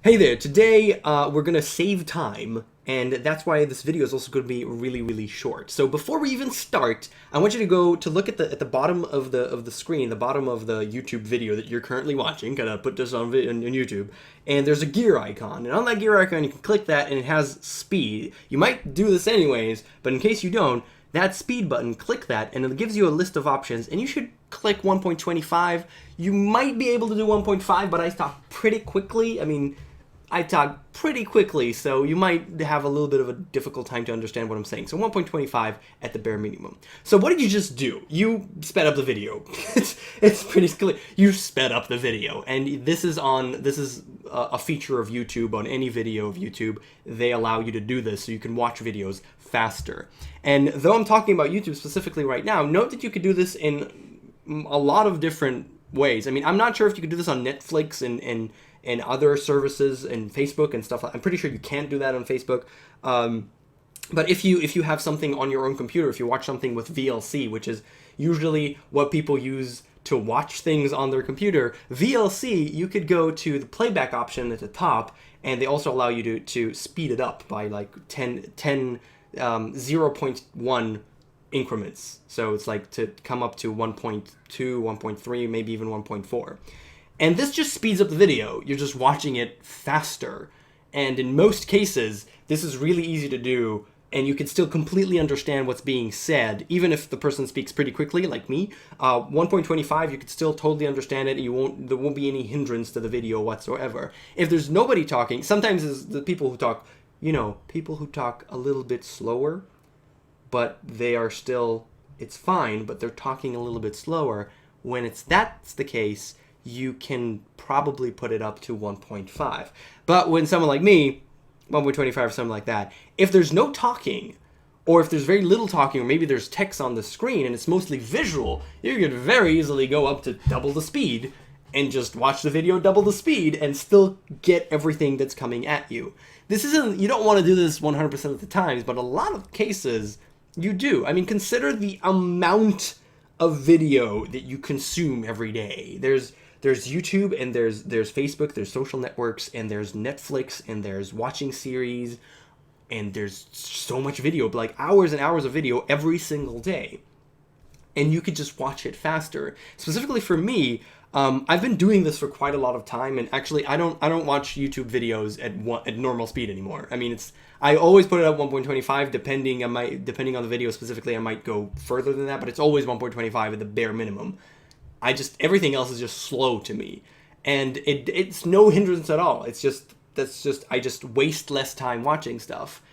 Hey there, today we're going to save time, and that's why this video is also going to be really, really short. So before we even start, I want you to go to look at the bottom of the screen, the bottom of the YouTube video that you're currently watching. Gonna put this on YouTube, and there's a gear icon, and on that gear icon you can click that, and it has speed. You might do this anyways, but in case you don't, that speed button, click that, and it gives you a list of options, and you should click 1.25. You might be able to do 1.5, but I talk pretty quickly. I talk pretty quickly, so you might have a little bit of a difficult time to understand what I'm saying. So 1.25 at the bare minimum. So what did you just do? You sped up the video. it's pretty clear. You sped up the video, and this is a feature of YouTube. On any video of YouTube, they allow you to do this, so you can watch videos faster. And though I'm talking about YouTube specifically right now, note that you could do this in a lot of different ways. I'm not sure if you could do this on Netflix and other services and Facebook and stuff. I'm pretty sure you can't do that on Facebook. But if you have something on your own computer, if you watch something with VLC, which is usually what people use to watch things on their computer, VLC, you could go to the playback option at the top, and they also allow you to speed it up by like 0.1 increments. So it's like to come up to 1.2, 1.3, maybe even 1.4. And this just speeds up the video. You're just watching it faster. And in most cases, this is really easy to do, and you can still completely understand what's being said, even if the person speaks pretty quickly, like me. 1.25, you can still totally understand it, and there won't be any hindrance to the video whatsoever. If there's nobody talking, sometimes it's the people who talk, people who talk a little bit slower, but they are still, it's fine, but they're talking a little bit slower. When that's the case, you can probably put it up to 1.5. But when someone like me, 1.25 or something like that, if there's no talking, or if there's very little talking, or maybe there's text on the screen and it's mostly visual, you could very easily go up to double the speed and just watch the video double the speed and still get everything that's coming at you. You don't want to do this 100% of the times, but a lot of cases you do. Consider the amount of video that you consume every day. There's YouTube, and there's Facebook, there's social networks, and there's Netflix, and there's watching series, and there's so much video, like hours and hours of video every single day. And you could just watch it faster. Specifically for me, I've been doing this for quite a lot of time, and actually I don't watch YouTube videos at normal speed anymore. I always put it at 1.25, depending on the video specifically. I might go further than that, but it's always 1.25 at the bare minimum. Everything else is just slow to me, and it's no hindrance at all. I just waste less time watching stuff.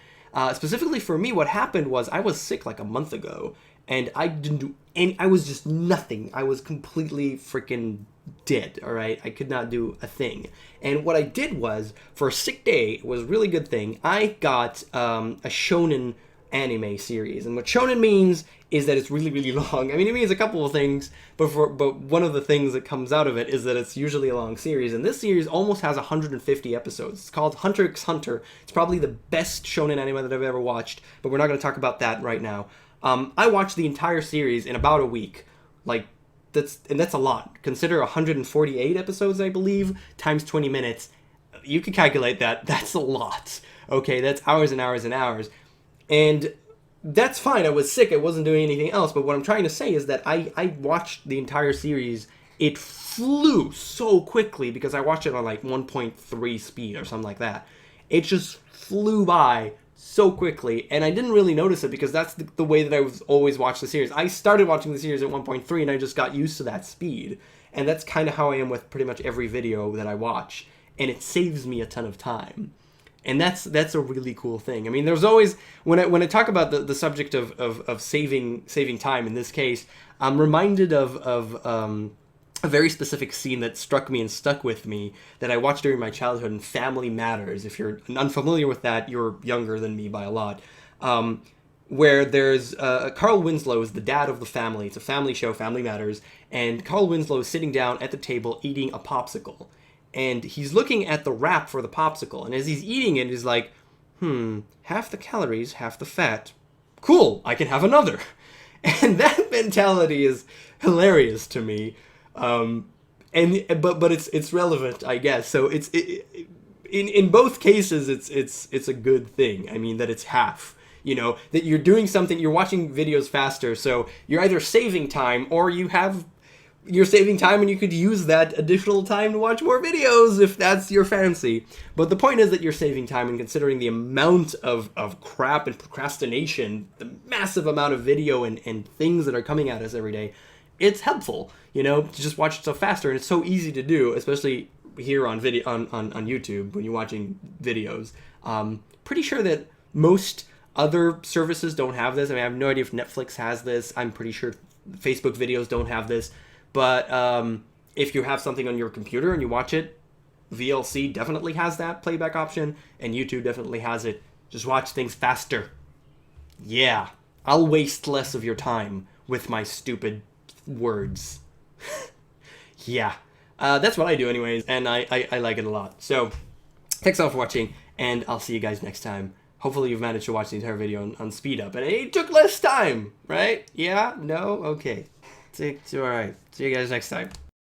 Specifically for me, what happened was I was sick like a month ago, and I didn't do any. I was just nothing. I was completely freaking dead. All right, I could not do a thing. And what I did was, for a sick day, it was a really good thing. I got a shonen anime series, and what shonen means is that it's really, really long. It means a couple of things, but one of the things that comes out of it is that it's usually a long series, and this series almost has 150 episodes. It's called Hunter x Hunter. It's probably the best shonen anime that I've ever watched, but we're not going to talk about that right now. I watched the entire series in about a week. That's a lot. Consider 148 episodes, I believe, times 20 minutes. You can calculate that. That's a lot. Okay, that's hours and hours and hours. And that's fine. I was sick. I wasn't doing anything else. But what I'm trying to say is that I watched the entire series. It flew so quickly because I watched it on like 1.3 speed or something like that. It just flew by so quickly, and I didn't really notice it because that's the way that I was always watch the series. I started watching the series at 1.3, and I just got used to that speed. And that's kind of how I am with pretty much every video that I watch. And it saves me a ton of time. And that's a really cool thing. There's always, when I talk about the subject of saving time in this case, I'm reminded of a very specific scene that struck me and stuck with me that I watched during my childhood in Family Matters. If you're unfamiliar with that, you're younger than me by a lot. Where there's Carl Winslow is the dad of the family. It's a family show, Family Matters, and Carl Winslow is sitting down at the table eating a popsicle. And he's looking at the wrap for the popsicle, and as he's eating it, he's like, half the calories, half the fat. Cool, I can have another. And that mentality is hilarious to me. But it's relevant, I guess. So in both cases, it's a good thing. I mean, that it's half. You know, that you're doing something, you're watching videos faster, so you're either saving time or you're saving time and you could use that additional time to watch more videos if that's your fancy. But the point is that you're saving time, and considering the amount of crap and procrastination, the massive amount of video and things that are coming at us every day, it's helpful, you know, to just watch stuff faster. And it's so easy to do, especially here on video on YouTube when you're watching videos. Pretty sure that most other services don't have this. I mean, I have no idea if Netflix has this. I'm pretty sure Facebook videos don't have this. But if you have something on your computer and you watch it, VLC definitely has that playback option, and YouTube definitely has it. Just watch things faster. Yeah, I'll waste less of your time with my stupid words. Yeah, that's what I do anyways, and I like it a lot. So, thanks all for watching, and I'll see you guys next time. Hopefully you've managed to watch the entire video on speed up, and it took less time, right? Yeah? No? Okay. It's all right. See you guys next time.